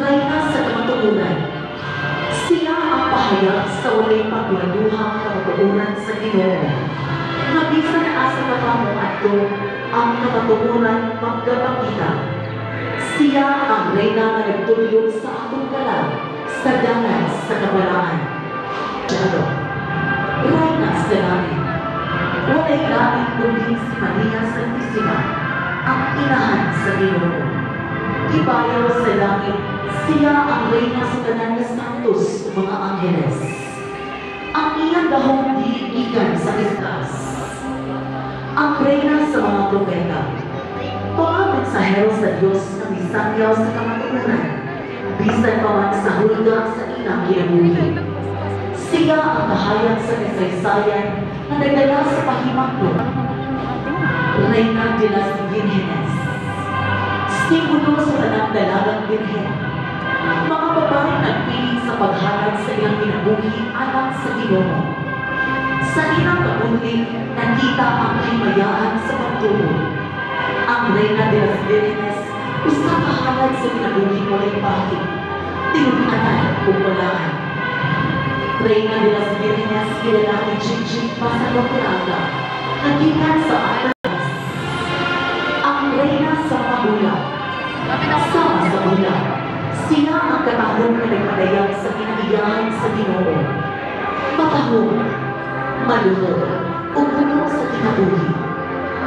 Reyna sa kamatugunan. Siya ang pahayag sa walay pagladuhang kamatugunan sa Ginoo. Nabisan asa katamo ato ang kamatugunan magkapakita. Siya ang Reyna na nagtulog sa atong kalag sa dalan sa kabalaan. Diyan, Reyna sa langit. Walay langit kundi si Maria Santissima, ang inahan sa Ginoo. Ibayaw sa langit, siya ang Reyna sa tanan ng santos o mga angeles. Ang iyang dahong diigikan sa istas. Ang Reyna sa mga propeta. Pangabensahero sa Diyos na misangyaw sa kamatugunan. Bisan pa man sa hulga sa inang kinabuhi. Siya ang kahayag sa kasaysayan na nagdala sa pahimaklo. Reyna de las Virgenes. Simbolo sa tanang dalagang birhen. Mga babae nagpiling sa paghanap sa ilang kinabuhi alang sa Ginoo. Sa ilang kabuhi, nakita ang himayaan sa pagtubo. Ang Reyna de las Virgenes, usang kahanap sa kinabuhi walay pahig, tinunanan o walaan. Reyna de las Virgenes, kilala ni Gigi Pasalograga, nagikan sa atas. Ang Reyna sa Magulang, sama sa bulan, sila ang katahong na nagpadayag sa pinaiyahan sa Ginoo. Matahong, malunod, o puno sa kinabuhi.